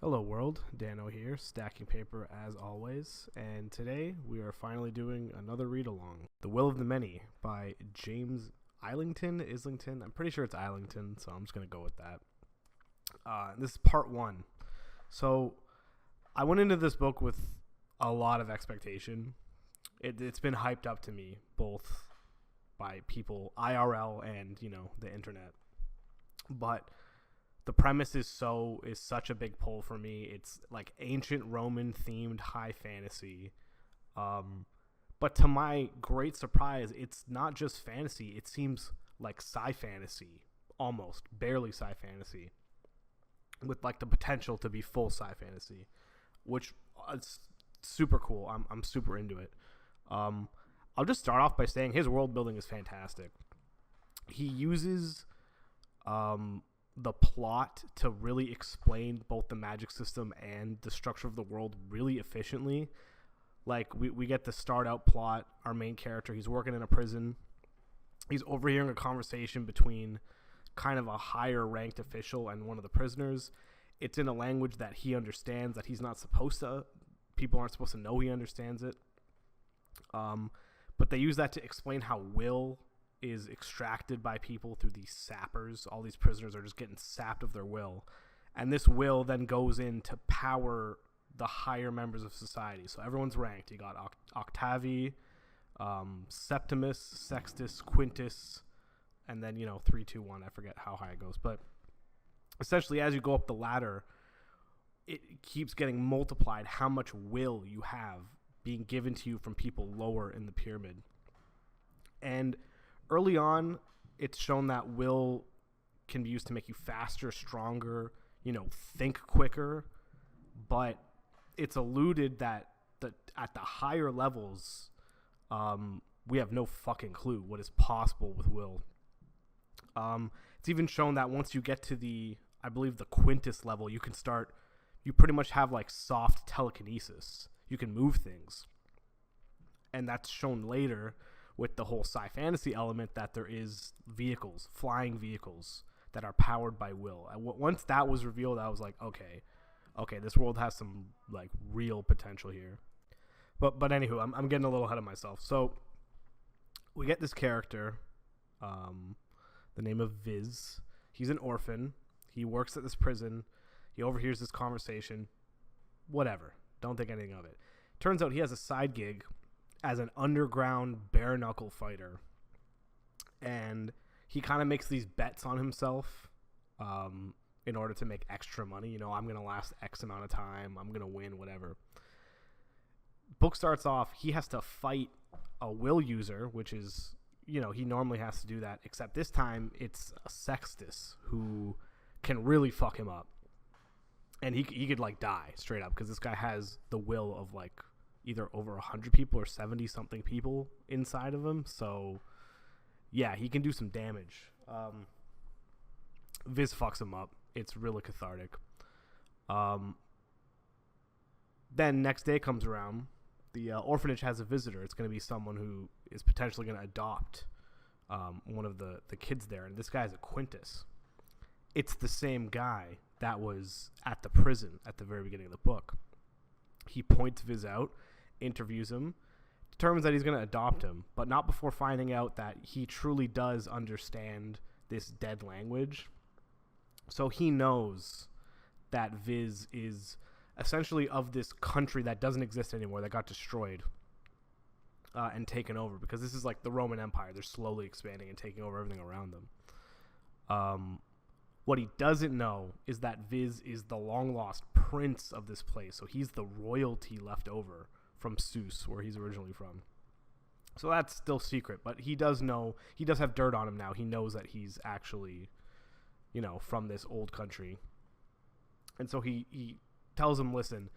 Hello world, Dano here, stacking paper as always, and today we are finally doing another read-along. The Will of the Many by James Islington. I'm pretty sure it's Islington, so I'm just going to go with that. This is part one. So I went into this book with a lot of expectation. It's been hyped up to me, both by people IRL and, the internet. But the premise is such a big pull for me. It's like ancient Roman themed high fantasy. But to my great surprise, it's not just fantasy. It seems like sci-fantasy, almost barely sci-fantasy, with like the potential to be full sci-fantasy, which is super cool. I'm super into it. I'll just start off by saying his world building is fantastic. He uses the plot to really explain both the magic system and the structure of the world really efficiently. Like, we get the start out plot. Our main character, he's working in a prison. He's overhearing a conversation between kind of a higher ranked official and one of the prisoners. It's in a language that he understands, that he's not supposed to. People aren't supposed to know he understands it. But they use that to explain how will is extracted by people through these sappers. All these prisoners are just getting sapped of their will. And this will then goes in to power the higher members of society. So everyone's ranked. You got Octavi, Septimus, Sextus, Quintus, and then, 3, 2, 1. I forget how high it goes. But essentially, as you go up the ladder, it keeps getting multiplied how much will you have being given to you from people lower in the pyramid. And early on, it's shown that will can be used to make you faster, stronger, think quicker. But it's alluded that at the higher levels, we have no fucking clue what is possible with will. It's even shown that once you get to I believe the Quintus level, you pretty much have like soft telekinesis. You can move things. And that's shown later with the whole sci-fantasy element, that there is vehicles, flying vehicles that are powered by will. Once that was revealed, I was like, okay, this world has some like real potential here. But anywho, I'm getting a little ahead of myself. So we get this character, the name of Viz. He's an orphan. He works at this prison. He overhears this conversation. Whatever. Don't think anything of it. Turns out he has a side gig as an underground bare knuckle fighter, and he kind of makes these bets on himself in order to make extra money. I'm gonna last X amount of time, I'm gonna win, whatever. Book starts off, he has to fight a will user, which is, he normally has to do that, except this time it's a Sextus who can really fuck him up, and he could like die straight up, because this guy has the will of like either over 100 people or 70 something people inside of him. So yeah, he can do some damage. Viz fucks him up. It's really cathartic. Then next day comes around. The orphanage has a visitor. It's going to be someone who is potentially going to adopt one of the kids there. And this guy's a Quintus. It's the same guy that was at the prison at the very beginning of the book. He points Viz out, interviews him, determines that he's going to adopt him, but not before finding out that he truly does understand this dead language. So he knows that Viz is essentially of this country that doesn't exist anymore, that got destroyed and taken over, because this is like the Roman Empire. They're slowly expanding and taking over everything around them. What he doesn't know is that Viz is the long-lost prince of this place. So he's the royalty left over from Seuss, where he's originally from. So that's still secret, but he does know, he does have dirt on him now. He knows that he's actually, from this old country. And so he tells him, listen,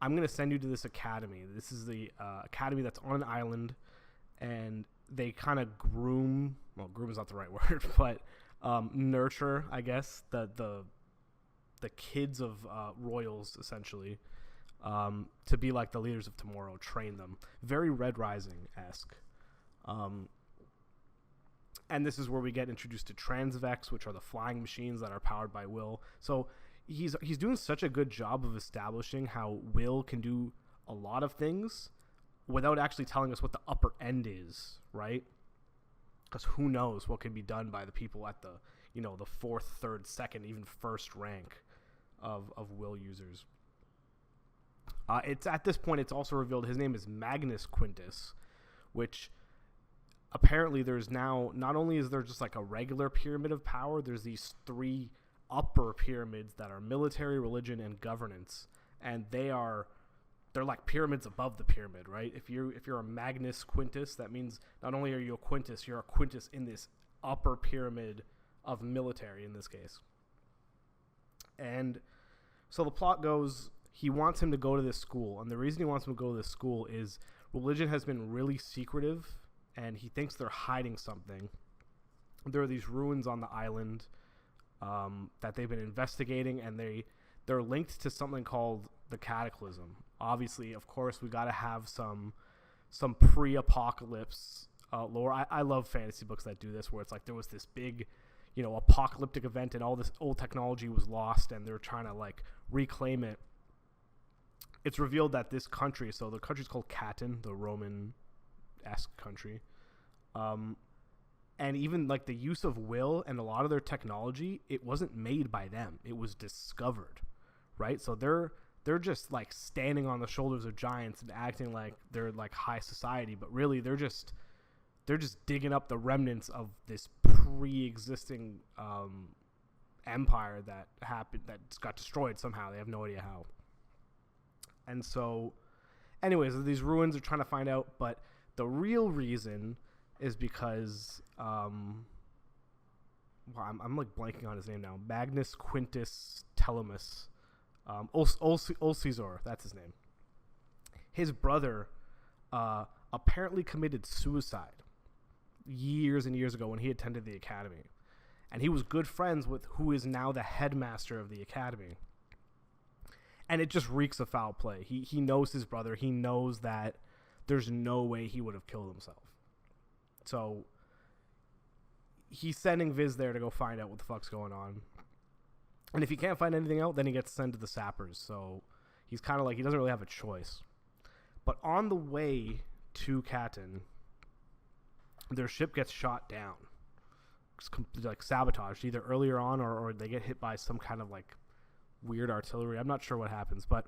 I'm going to send you to this academy. This is the academy that's on an island, and they kind of groom is not the right word, but nurture, I guess, the kids of royals, essentially, to be like the leaders of tomorrow, train them. Very Red Rising-esque. And this is where we get introduced to Transvex, which are the flying machines that are powered by will. So he's doing such a good job of establishing how Will can do a lot of things without actually telling us what the upper end is, right? Because who knows what can be done by the people at the, the fourth, third, second, even first rank of Will users. It's at this point, it's also revealed his name is Magnus Quintus, which apparently there's now, not only is there just like a regular pyramid of power, there's these 3 upper pyramids that are military, religion, and governance. And they're like pyramids above the pyramid, right? If you're a Magnus Quintus, that means not only are you a Quintus, you're a Quintus in this upper pyramid of military in this case. And so the plot goes, he wants him to go to this school, and the reason he wants him to go to this school is religion has been really secretive, and he thinks they're hiding something. There are these ruins on the island that they've been investigating, and they're linked to something called the Cataclysm. Obviously, of course, we got to have some pre-apocalypse lore. I love fantasy books that do this, where it's like there was this big, apocalyptic event, and all this old technology was lost, and they're trying to like reclaim it. It's revealed that this country, so the country's called Catan, the Roman-esque country, and even like the use of will and a lot of their technology, it wasn't made by them. It was discovered, right? So they're just like standing on the shoulders of giants and acting like they're like high society, but really they're just digging up the remnants of this pre-existing empire that got destroyed somehow. They have no idea how. And so, anyways, these ruins are trying to find out, but the real reason is because I'm like blanking on his name now. Magnus Quintus Telemus. Ulcisor, that's his name. His brother apparently committed suicide years and years ago when he attended the academy. And he was good friends with who is now the headmaster of the academy. And it just reeks of foul play. He knows his brother. He knows that there's no way he would have killed himself. So he's sending Viz there to go find out what the fuck's going on. And if he can't find anything out, then he gets sent to the sappers. So he's kind of like, he doesn't really have a choice. But on the way to Catan, their ship gets shot down. It's like sabotaged either earlier on or they get hit by some kind of like weird artillery. I'm not sure what happens, but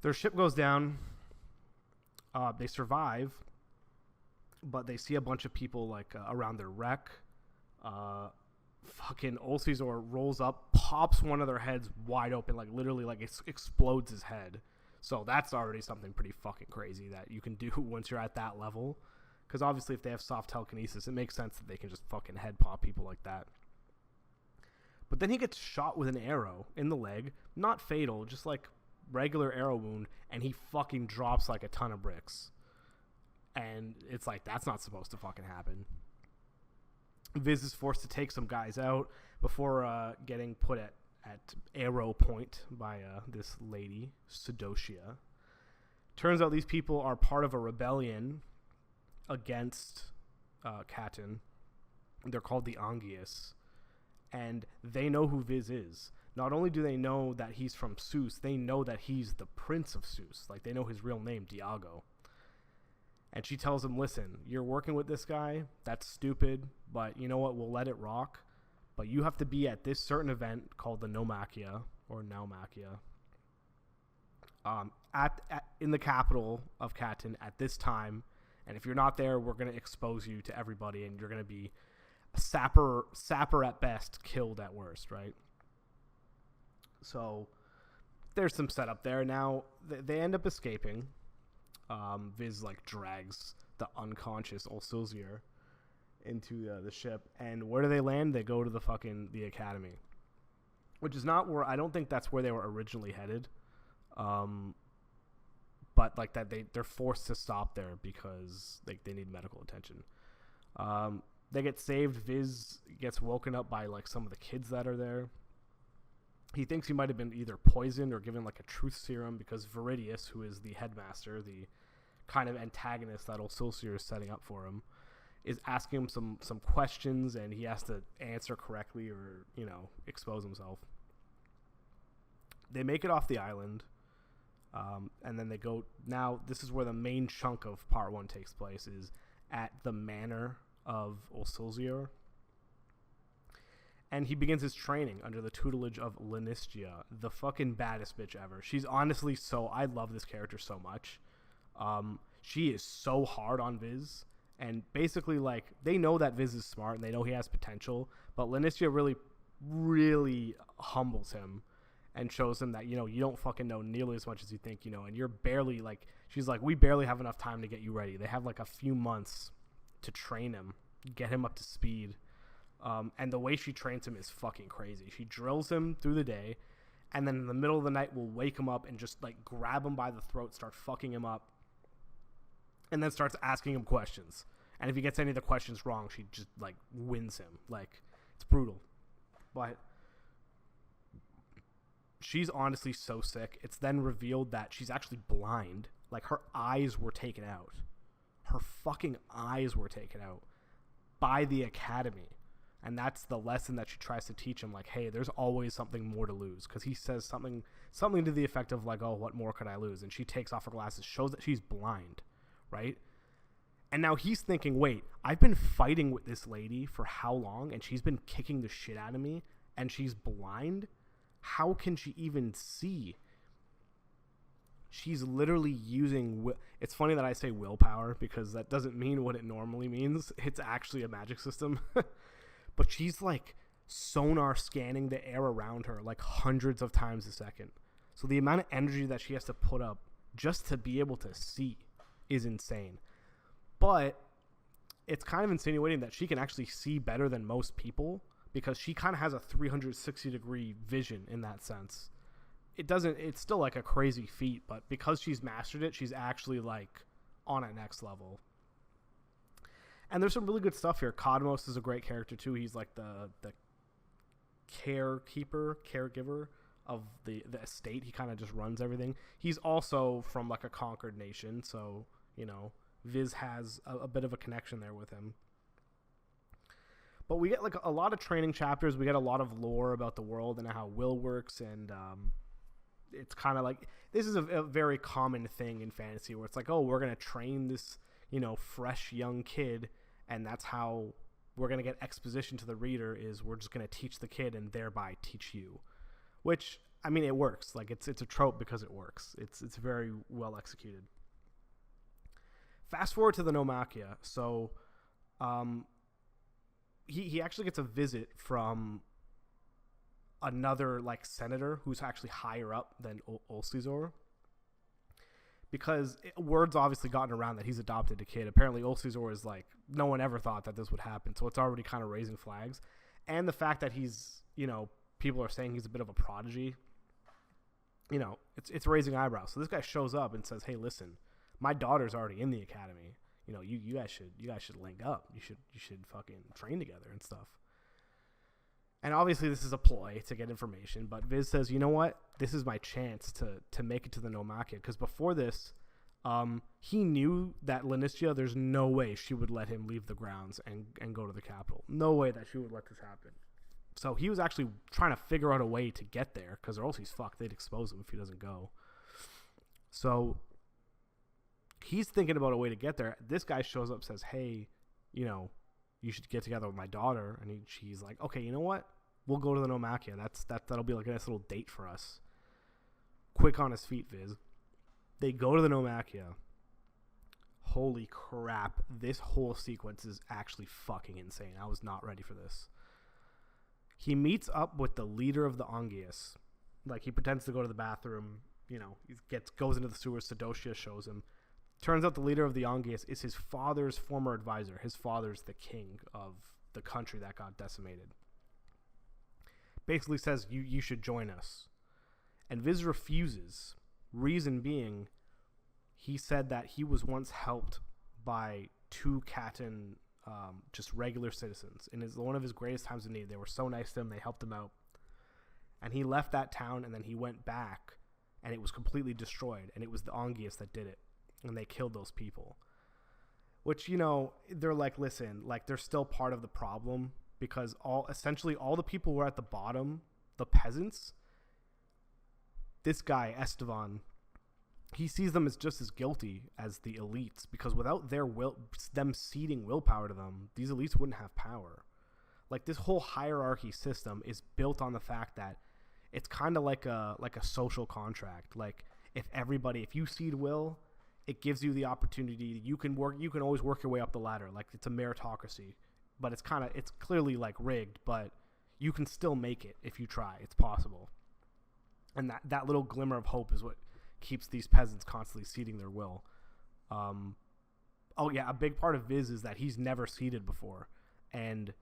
their ship goes down. They survive, but they see a bunch of people like around their wreck. Fucking Ulcisor rolls up, pops one of their heads wide open, like literally like it explodes his head. So that's already something pretty fucking crazy that you can do once you're at that level. Because obviously if they have soft telekinesis, it makes sense that they can just fucking head pop people like that. But then he gets shot with an arrow in the leg, not fatal, just like regular arrow wound, and he fucking drops like a ton of bricks. And it's like, that's not supposed to fucking happen. Viz is forced to take some guys out before getting put at arrow point by this lady, Sedocia. Turns out these people are part of a rebellion against Catan. They're called the Angius. And they know who Viz is. Not only do they know that he's from Zeus, they know that he's the Prince of Zeus. Like, they know his real name, Diago. And she tells him, listen, you're working with this guy. That's stupid, but you know what? We'll let it rock. But you have to be at this certain event called the Naumachia, or Naumachia, in the capital of Catan at this time. And if you're not there, we're going to expose you to everybody, and you're going to be a sapper at best, killed at worst, right? So there's some setup there. Now, they end up escaping. Viz like drags the unconscious Ulsilzir into the ship, and where do they land? They go to the academy, which is not where, I don't think that's where they were originally headed. But like that, they're forced to stop there because they need medical attention. They get saved. Viz gets woken up by like some of the kids that are there. He thinks he might have been either poisoned or given like a truth serum because Viridius, who is the headmaster, the kind of antagonist that Ulsilzir is setting up for him, is asking him some questions, and he has to answer correctly or, expose himself. they make it off the island, and then they go. Now this is where the main chunk of part 1 takes place, is at the manor of Olsilzior. And he begins his training under the tutelage of Lenistia, the fucking baddest bitch ever. She's honestly I love this character so much. She is so hard on Viz. And basically, like, they know that Viz is smart and they know he has potential. But Lenistia really, really humbles him and shows him that, you know, you don't fucking know nearly as much as you think you know. And you're barely, like, she's like, we barely have enough time to get you ready. They have, like, a few months to train him, get him up to speed. And the way she trains him is fucking crazy. She drills him through the day, and then in the middle of the night will wake him up and just, like, grab him by the throat, start fucking him up, and then starts asking him questions. And if he gets any of the questions wrong, she just, like, wins him. Like, it's brutal. But she's honestly so sick. It's then revealed that she's actually blind. Like, her eyes were taken out. Her fucking eyes were taken out by the academy. And that's the lesson that she tries to teach him. Like, hey, there's always something more to lose. Because he says something to the effect of, like, oh, what more could I lose? And she takes off her glasses, shows that she's blind, right? And now he's thinking, wait, I've been fighting with this lady for how long? And she's been kicking the shit out of me? And she's blind? How can she even see? She's literally using... It's funny that I say willpower, because that doesn't mean what it normally means. It's actually a magic system. But she's, like, sonar scanning the air around her, like, hundreds of times a second. So the amount of energy that she has to put up just to be able to see is insane. But it's kind of insinuating that she can actually see better than most people, because she kind of has a 360-degree vision in that sense. It's still, like, a crazy feat, but because she's mastered it, she's actually, like, on a next level. And there's some really good stuff here. Cosmos is a great character, too. He's, like, the caregiver of the estate. He kind of just runs everything. He's also from, like, a conquered nation, so, you know, Viz has a bit of a connection there with him. But we get, like, a lot of training chapters. We get a lot of lore about the world and how will works, and it's kind of like, this is a very common thing in fantasy, where it's like, oh, we're going to train this, you know, fresh young kid, and that's how we're going to get exposition to the reader, is we're just going to teach the kid and thereby teach you. Which, I mean, it works. Like, it's a trope because it works. It's very well executed. Fast forward to the Nomachia. So he actually gets a visit from another, like, senator who's actually higher up than Olsilzior, because word's obviously gotten around that he's adopted a kid. Apparently Olsilzior is, like, no one ever thought that this would happen, so it's already kind of raising flags. And the fact that he's, you know, people are saying he's a bit of a prodigy, you know, it's raising eyebrows. So this guy shows up and says, hey, listen, my daughter's already in the academy. You know, you guys should link up. You should fucking train together and stuff. And obviously this is a ploy to get information, but Viz says, you know what? This is my chance to make it to the Nomachia, because before this, he knew that Lenistia, there's no way she would let him leave the grounds and go to the capital. No way that she would let this happen. So he was actually trying to figure out a way to get there, because or else he's fucked. They'd expose him if he doesn't go. So he's thinking about a way to get there. This guy shows up, says, hey, you know, you should get together with my daughter. And she's like, okay, you know what? We'll go to the Nomachia. That'll be like a nice little date for us. Quick on his feet, Viz. They go to the Nomachia. Holy crap. This whole sequence is actually fucking insane. I was not ready for this. He meets up with the leader of the Ongius. Like, he pretends to go to the bathroom. You know, goes into the sewers. Sadoshia shows him. Turns out the leader of the Ongius is his father's former advisor. His father's the king of the country that got decimated. Basically says, you should join us. And Viz refuses. Reason being, he said that he was once helped by two Catan, just regular citizens. In one of his greatest times of need, they were so nice to him, they helped him out. And he left that town, and then he went back, and it was completely destroyed. And it was the Ongius that did it. And they killed those people. Which, you know, they're like, listen, like, they're still part of the problem, because essentially all the people who are at the bottom, the peasants, this guy, Esteban, he sees them as just as guilty as the elites, because without their will, them ceding willpower to them, these elites wouldn't have power. Like, this whole hierarchy system is built on the fact that it's kind of like a social contract. Like, if you cede will, it gives you the opportunity. You can always work your way up the ladder. Like, it's a meritocracy, but it's clearly like rigged, but you can still make it if you try. It's possible. And that little glimmer of hope is what keeps these peasants constantly ceding their will. A big part of Viz is that he's never ceded before. And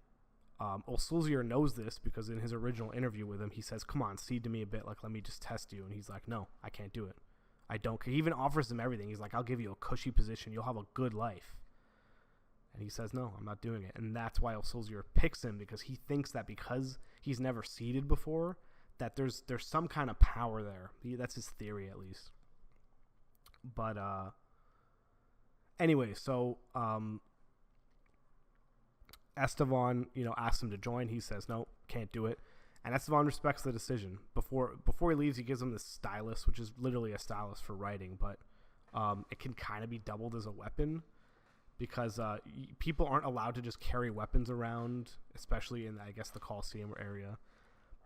Olsulzier knows this because in his original interview with him, he says, come on, cede to me a bit. Like, let me just test you. And he's like, no, I can't do it. I don't. He even offers him everything. He's like, I'll give you a cushy position. You'll have a good life. And he says, no, I'm not doing it. And that's why Olsulzier picks him, because he thinks that because he's never ceded before, that there's some kind of power there. That's his theory, at least. But anyway, so Esteban, asks him to join. He says, no, can't do it. And Esteban respects the decision. Before he leaves, he gives him this stylus, which is literally a stylus for writing, but it can kind of be doubled as a weapon, because people aren't allowed to just carry weapons around, especially in, I guess, the Colosseum area.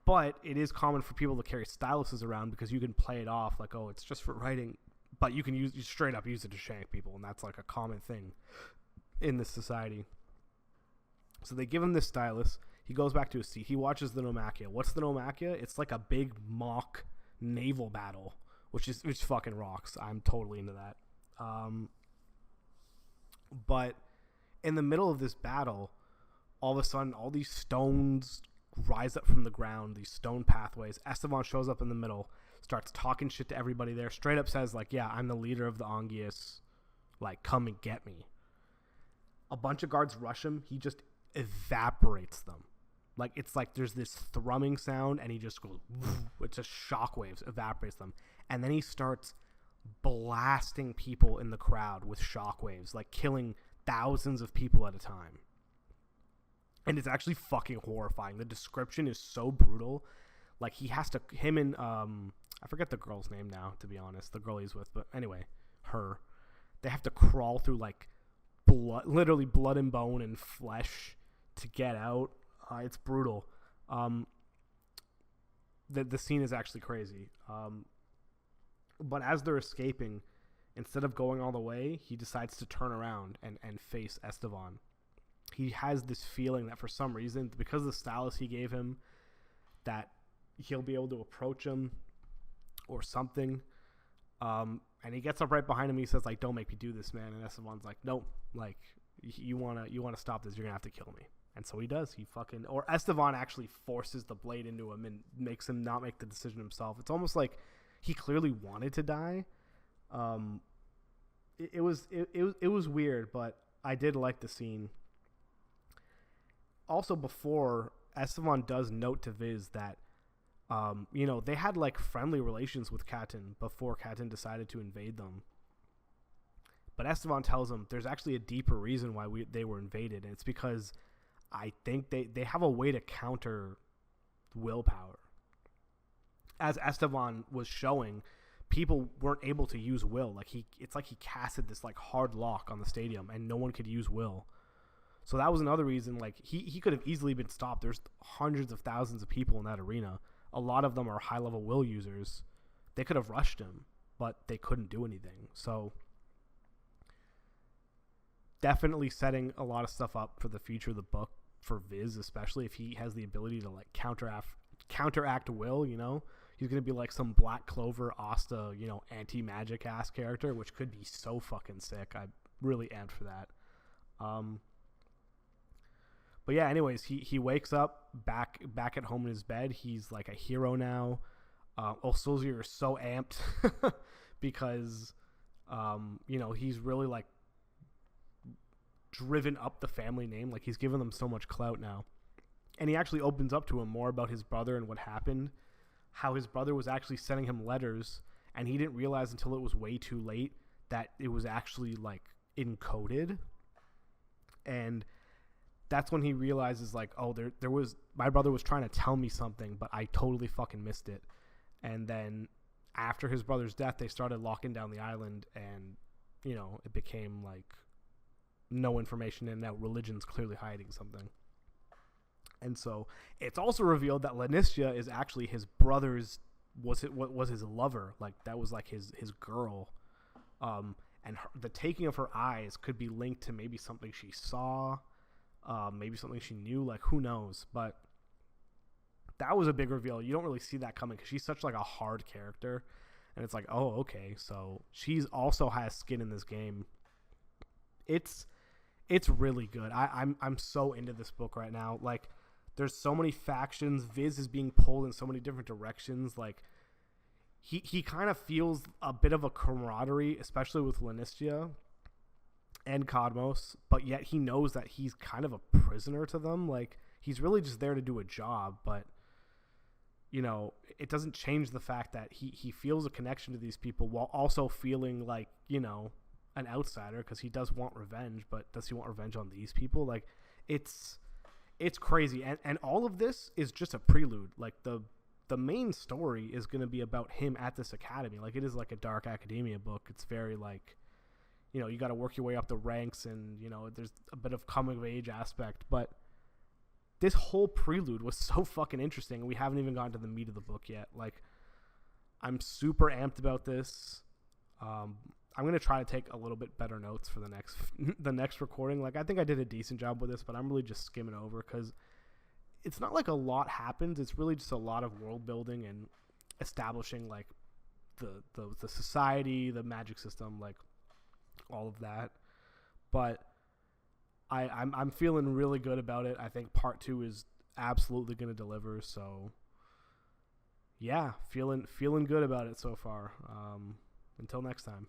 But it is common for people to carry styluses around, because you can play it off like, oh, it's just for writing, but you straight up use it to shank people, and that's like a common thing in this society. So they give him this stylus. He goes back to his seat. He watches the Nomachia. What's the Nomachia? It's like a big mock naval battle, which fucking rocks. I'm totally into that. But in the middle of this battle, all of a sudden, all these stones rise up from the ground, these stone pathways. Esteban shows up in the middle, starts talking shit to everybody there, straight up says, like, yeah, I'm the leader of the Ongius. Like, come and get me. A bunch of guards rush him. He just evaporates them. Like, it's like there's this thrumming sound, and he just goes, it's just shockwaves, evaporates them. And then he starts blasting people in the crowd with shockwaves, like killing thousands of people at a time. And it's actually fucking horrifying. The description is so brutal. Like, him and, I forget the girl's name now, to be honest, the girl he's with, but anyway, they have to crawl through, like, literally blood and bone and flesh to get out. It's brutal. The scene is actually crazy. But as they're escaping, instead of going all the way, he decides to turn around and face Esteban. He has this feeling that for some reason, because of the stylus he gave him, that he'll be able to approach him or something. And he gets up right behind him. He says, like, don't make me do this, man. And Esteban's like, no, like, you want to stop this. You're going to have to kill me. And so he does. Or Esteban actually forces the blade into him and makes him not make the decision himself. It's almost like he clearly wanted to die. It was weird, but I did like the scene. Also, before, Esteban does note to Viz that, they had, like, friendly relations with Catan before Catan decided to invade them. But Esteban tells him there's actually a deeper reason why they were invaded, and it's because I think they have a way to counter willpower. As Esteban was showing, people weren't able to use will. Like, it's like he casted this, like, hard lock on the stadium, and no one could use will. So that was another reason. Like, he could have easily been stopped. There's hundreds of thousands of people in that arena. A lot of them are high-level will users. They could have rushed him, but they couldn't do anything. So definitely setting a lot of stuff up for the future of the book, for Viz, especially if he has the ability to, like, counteract will, He's going to be like some Black Clover, Asta, anti-magic ass character, which could be so fucking sick. I really amped for that. But yeah, anyways, he wakes up back at home in his bed. He's like a hero now. Olsulzier is so amped because, he's really, like, driven up the family name. Like, he's given them so much clout now. And he actually opens up to him more about his brother and what happened. How his brother was actually sending him letters, and he didn't realize until it was way too late that it was actually, like, encoded. And that's when he realizes, like, oh, there was, my brother was trying to tell me something, but I totally fucking missed it. And then after his brother's death, they started locking down the island, and it became like no information, and now religion's clearly hiding something. And so it's also revealed that Lannistia is actually his brother's was his lover. Like that was like his girl. And the taking of her eyes could be linked to maybe something she saw, maybe something she knew. Like who knows? But that was a big reveal. You don't really see that coming because she's such like a hard character, and it's like, oh, okay, so she's also has skin in this game. It's really good. I'm so into this book right now. Like, there's so many factions. Viz is being pulled in so many different directions. Like, he kind of feels a bit of a camaraderie, especially with Lannistia and Cosmos, but yet he knows that he's kind of a prisoner to them. Like, he's really just there to do a job, but it doesn't change the fact that he feels a connection to these people while also feeling like, an outsider, because he does want revenge, but does he want revenge on these people? Like, it's crazy. And all of this is just a prelude. Like, the main story is going to be about him at this academy. Like, it is like a dark academia book. It's very like, you got to work your way up the ranks, and, there's a bit of coming of age aspect, but this whole prelude was so fucking interesting, and we haven't even gotten to the meat of the book yet. Like, I'm super amped about this. I'm going to try to take a little bit better notes for the next recording. Like, I think I did a decent job with this, but I'm really just skimming over because it's not like a lot happens. It's really just a lot of world building and establishing like the society, the magic system, like all of that. But I'm feeling really good about it. I think part 2 is absolutely going to deliver. So yeah, feeling good about it so far. Until next time.